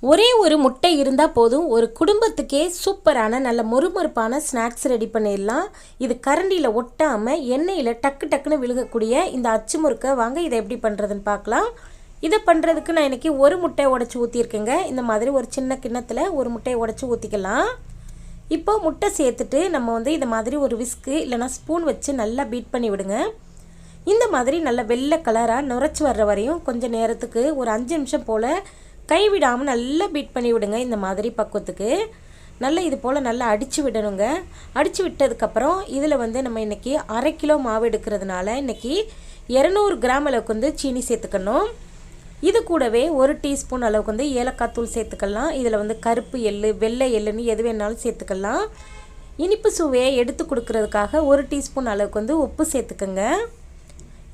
ஒரே ஒரு முட்டை இருந்தால் போதும், ஒரு குடும்பத்துக்கே சூப்பரான நல்ல மொறுமொறுப்பான ஸ்நாக்ஸ் ரெடி பண்ணிடலாம். இது கரண்டியில் ஒட்டாமல் எண்ணெயில் டக்கு டக்குன்னு விழுகக்கூடிய இந்த அச்சு முறுக்கை வாங்க இதை எப்படி பண்ணுறதுன்னு பார்க்கலாம். இதை பண்ணுறதுக்கு நான் இன்றைக்கி ஒரு முட்டையை உடச்சி ஊற்றிருக்கேங்க. இந்த மாதிரி ஒரு சின்ன கிண்ணத்தில் ஒரு முட்டையை உடச்சி ஊற்றிக்கலாம். இப்போ முட்டை சேர்த்துட்டு நம்ம இதை மாதிரி ஒரு விஸ்கு இல்லைனா ஸ்பூன் வச்சு நல்லா பீட் பண்ணி விடுங்க. இந்த மாதிரி நல்ல வெள்ளை கலராக நுரைச்சி வர்ற வரையும் கொஞ்சம் நேரத்துக்கு ஒரு 5 நிமிஷம் போல் கைவிடாமல் நல்லா பீட் பண்ணி விடுங்க. இந்த மாதிரி பக்குவத்துக்கு நல்லா இது போல் நல்லா அடித்து விடணுங்க. அடித்து விட்டதுக்கப்புறம் இதில் நம்ம இன்றைக்கி 1/2 கிலோ மாவு எடுக்கிறதுனால இன்றைக்கி 200 கிராம் அளவுக்கு சீனி சேர்த்துக்கணும். இது கூடவே 1 டீஸ்பூன் அளவுக்கு ஏலக்காய் தூள் சேர்த்துக்கலாம். இதில் கருப்பு எள்ளு வெள்ளை எள்ளுன்னு எது வேணாலும் சேர்த்துக்கலாம். இனிப்பு சுவையை எடுத்து கொடுக்கறதுக்காக 1 டீஸ்பூன் அளவுக்கு உப்பு சேர்த்துக்கோங்க.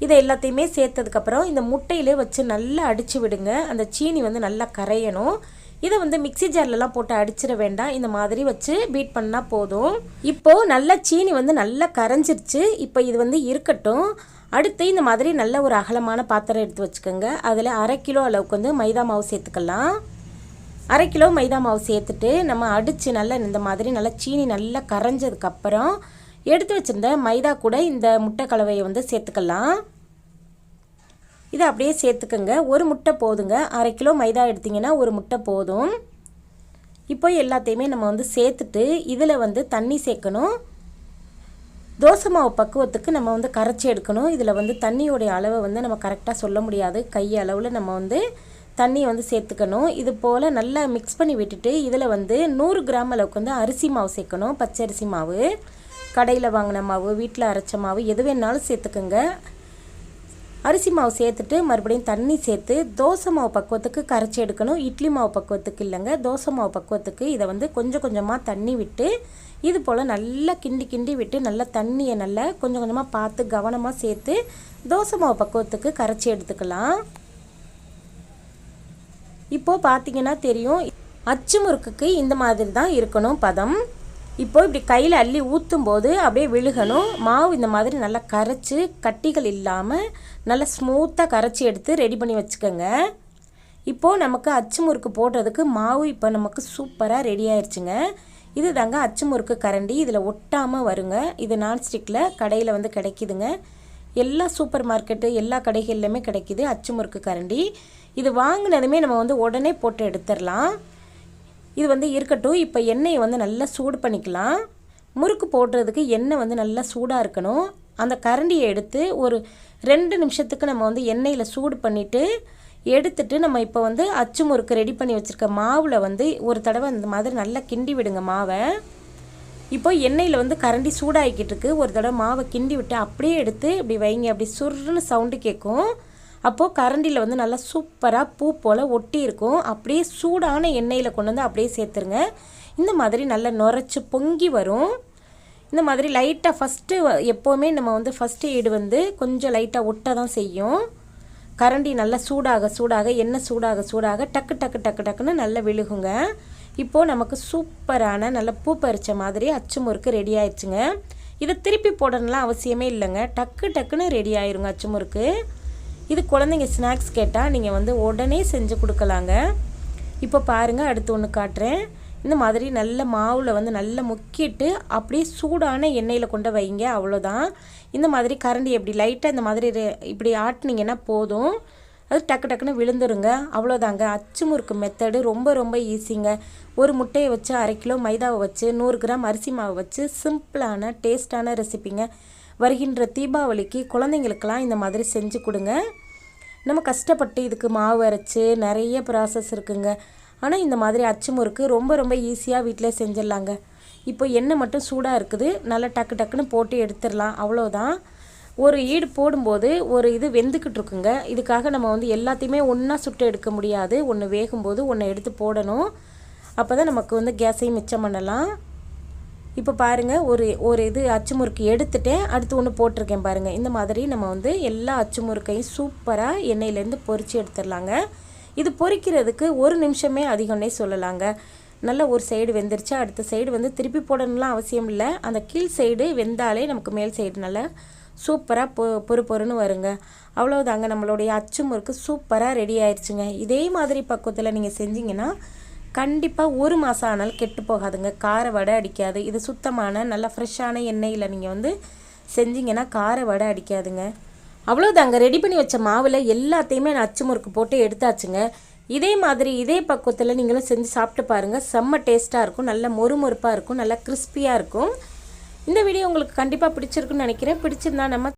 இதை எல்லாத்தையுமே சேர்த்ததுக்கப்புறம் இந்த முட்டையிலே வச்சு நல்லா அடித்து விடுங்க. அந்த சீனி நல்லா கரையணும். இதை மிக்சி ஜார்லலாம் போட்டு அடிச்சிட வேண்டாம். இந்த மாதிரி வச்சு பீட் பண்ணால் போதும். இப்போது நல்லா சீனி நல்லா கரைஞ்சிருச்சு. இப்போ இது இருக்கட்டும். அடுத்து இந்த மாதிரி நல்ல ஒரு அகலமான பாத்திரம் எடுத்து வச்சுக்கோங்க. அதில் 1/2 கிலோ அளவுக்கு மைதா மாவு சேர்த்துக்கலாம். 1/2 கிலோ மைதா மாவு சேர்த்துட்டு நம்ம அடித்து நல்லா இந்த மாதிரி நல்லா சீனி நல்லா கரைஞ்சதுக்கப்புறம் எடுத்து வச்சுருந்த மைதா கூட இந்த முட்டை கலவையை சேர்த்துக்கலாம். இதை அப்படியே சேர்த்துக்கோங்க. ஒரு முட்டை போதுங்க. 1/2 கிலோ மைதா எடுத்திங்கன்னா ஒரு முட்டை போதும். இப்போ எல்லாத்தையுமே நம்ம சேர்த்துட்டு இதில் தண்ணி சேர்க்கணும். தோசை மாவு பக்குவத்துக்கு நம்ம கரைச்சி எடுக்கணும். இதில் தண்ணியோடைய அளவை நம்ம கரெக்டாக சொல்ல முடியாது. கை அளவில் நம்ம தண்ணியை சேர்த்துக்கணும். இது போல் நல்லா மிக்ஸ் பண்ணி விட்டுட்டு இதில் 100 கிராம் அளவுக்கு அரிசி மாவு சேர்க்கணும். பச்சரிசி மாவு, கடையில் வாங்கின மாவு, வீட்டில் அரைச்ச மாவு எது வேணாலும் சேர்த்துக்குங்க. அரிசி மாவு சேர்த்துட்டு மறுபடியும் தண்ணி சேர்த்து தோசை மாவு பக்குவத்துக்கு கரைச்சி எடுக்கணும். இட்லி மாவு பக்குவத்துக்கு இல்லைங்க, தோசை மாவு பக்குவத்துக்கு இதை கொஞ்சம் கொஞ்சமாக தண்ணி விட்டு இது போல் நல்லா கிண்டி கிண்டி விட்டு நல்லா தண்ணியை நல்லா கொஞ்சம் கொஞ்சமாக பார்த்து கவனமாக சேர்த்து தோசை மாவு பக்குவத்துக்கு கரைச்சி எடுத்துக்கலாம். இப்போது பார்த்தீங்கன்னா தெரியும், அச்சு முறுக்குக்கு இந்த மாதிரி தான் இருக்கணும் பதம். இப்போது இப்படி கையில் அள்ளி ஊற்றும் போது அப்படியே விழுகணும். மாவு இந்த மாதிரி நல்லா கரைச்சி கட்டிகள் இல்லாமல் நல்லா ஸ்மூத்தாக கரைச்சி எடுத்து ரெடி பண்ணி வச்சுக்கோங்க. இப்போது நமக்கு அச்சு முறுக்கு போடுறதுக்கு மாவு இப்போ நமக்கு சூப்பராக ரெடி ஆயிடுச்சுங்க. இது தாங்க அச்சு முறுக்கு கரண்டி. இதில் ஒட்டாமல் வருங்க. இது நான்ஸ்டிக்கில் கடையில் கிடைக்குதுங்க. எல்லா சூப்பர் மார்க்கெட்டு எல்லா கடைகள்லையுமே கிடைக்கிது அச்சு முறுக்கு கரண்டி. இது வாங்கினதுமே நம்ம உடனே போட்டு எடுத்துடலாம். இது இருக்கட்டும். இப்போ எண்ணெயை நல்லா சூடு பண்ணிக்கலாம். முறுக்கு போடுறதுக்கு எண்ணெய் நல்லா சூடாக இருக்கணும். அந்த கரண்டியை எடுத்து ஒரு 2 நிமிஷத்துக்கு நம்ம எண்ணெயில் சூடு பண்ணிவிட்டு எடுத்துட்டு நம்ம இப்போ அச்சு முறுக்கு ரெடி பண்ணி வச்சுருக்க மாவில் ஒரு தடவை இந்த மாதிரி நல்லா கிண்டி விடுங்க மாவை. இப்போ எண்ணெயில் கரண்டி சூடாகிக்கிட்டு இருக்கு. ஒரு தடவை மாவை கிண்டி விட்டு அப்படியே எடுத்து இப்படி வைங்க. அப்படி சுருன்னு சவுண்டு கேட்கும். அப்போது கரண்டியில் நல்லா சூப்பராக பூ போல் ஒட்டி இருக்கும். அப்படியே சூடான எண்ணெயில் கொண்டு அப்படியே சேர்த்துருங்க. இந்த மாதிரி நல்லா நுரைச்சி பொங்கி வரும். இந்த மாதிரி லைட்டாக ஃபஸ்ட்டு எப்போவுமே நம்ம ஃபஸ்ட்டு ஈடு கொஞ்சம் லைட்டாக ஒட்ட தான் செய்யும். கரண்டி நல்லா சூடாக சூடாக எண்ணெய் சூடாக சூடாக டக்கு டக்கு டக்கு டக்குன்னு நல்லா விழுகுங்க. இப்போது நமக்கு சூப்பரான நல்ல பூ பறித்த மாதிரி அச்சு முறுக்கு ரெடி ஆயிடுச்சுங்க. இதை திருப்பி போடணும்லாம் அவசியமே இல்லைங்க. டக்கு டக்குன்னு ரெடி ஆயிருங்க அச்சு முறுக்கு. இது குழந்தைங்க ஸ்நாக்ஸ் கேட்டால் நீங்கள் உடனே செஞ்சு கொடுக்கலாங்க. இப்போ பாருங்கள், அடுத்து ஒன்று காட்டுறேன். இந்த மாதிரி நல்ல மாவில் நல்லா முக்கிட்டு அப்படியே சூடான எண்ணெயில் கொண்டு வைங்க. அவ்வளோதான். இந்த மாதிரி கரண்டி எப்படி லைட்டாக இந்த மாதிரி இப்படி ஆட்டினீங்கன்னா போதும். அது டக்கு டக்குன்னு விழுந்துருங்க. அவ்வளோதாங்க. அச்சு முறுக்கு மெத்தடு ரொம்ப ரொம்ப ஈஸிங்க. ஒரு முட்டையை வச்சு 1/2 கிலோ மைதாவை வச்சு 100 கிராம் அரிசி மாவை வச்சு சிம்பிளான டேஸ்டான ரெசிப்பிங்க. வருகின்ற தீபாவளிக்கு குழந்தைங்களுக்கெல்லாம் இந்த மாதிரி செஞ்சு கொடுங்க. நம்ம கஷ்டப்பட்டு இதுக்கு மாவு அரைச்சி நிறைய ப்ராசஸ் இருக்குங்க. ஆனால் இந்த மாதிரி அச்சு முறுக்கு ரொம்ப ரொம்ப ஈஸியாக வீட்டிலே செஞ்சிடலாங்க. இப்போ எண்ணெய் மட்டும் சூடாக இருக்குது. நல்லா டக்கு டக்குன்னு போட்டு எடுத்துடலாம். அவ்வளோதான். ஒரு ஈடு போடும்போது ஒரு இது வெந்துக்கிட்டு இருக்குங்க. இதுக்காக நம்ம எல்லாத்தையுமே ஒன்றா சுட்டு எடுக்க முடியாது. ஒன்று வேகும்போது ஒன்று எடுத்து போடணும். அப்போ தான் நமக்கு கேஸையும் மிச்சம் பண்ணலாம். இப்போ பாருங்கள், ஒரு இது அச்சு முறுக்கு எடுத்துட்டேன். அடுத்து ஒன்று போட்டிருக்கேன் பாருங்கள். இந்த மாதிரி நம்ம எல்லா அச்சு முறுக்கையும் சூப்பராக எண்ணெயிலேருந்து பொரித்து எடுத்துடலாங்க. இது பொரிக்கிறதுக்கு 1 நிமிஷமே அதிகம்னே சொல்லலாங்க. நல்லா ஒரு சைடு வெந்துருச்சு. அடுத்த சைடு திருப்பி போடணும்லாம் அவசியம் இல்லை. அந்த கீழ் சைடு வெந்தாலே நமக்கு மேல் சைடு நல்லா சூப்பராக பொறுன்னு வருங்க. அவ்வளோதாங்க, நம்மளுடைய அச்சு முறுக்கு சூப்பராக ரெடி ஆயிடுச்சுங்க. இதே மாதிரி பக்குவத்தில் நீங்கள் செஞ்சிங்கன்னா கண்டிப்பாக 1 மாதம் ஆனாலும் கெட்டு போகாதுங்க. கார வடை அடிக்காது. இது சுத்தமான நல்ல ஃப்ரெஷ்ஷான எண்ணெயில் நீங்கள் செஞ்சிங்கன்னா கார வடை அடிக்காதுங்க. அவ்வளோதாங்க, ரெடி பண்ணி வச்ச மாவில் எல்லாத்தையுமே நான் அச்சு முறுக்கு போட்டு எடுத்தாச்சுங்க. இதே மாதிரி இதே பக்குவத்தில் நீங்களும் செஞ்சு சாப்பிட்டு பாருங்கள். செம்ம டேஸ்ட்டாக இருக்கும், நல்ல மொறுமொறுப்பாக இருக்கும், நல்லா கிறிஸ்பியாக இருக்கும். இந்த வீடியோ உங்களுக்கு கண்டிப்பாக பிடிச்சிருக்குன்னு நினைக்கிறேன். பிடிச்சிருந்தா நம்ம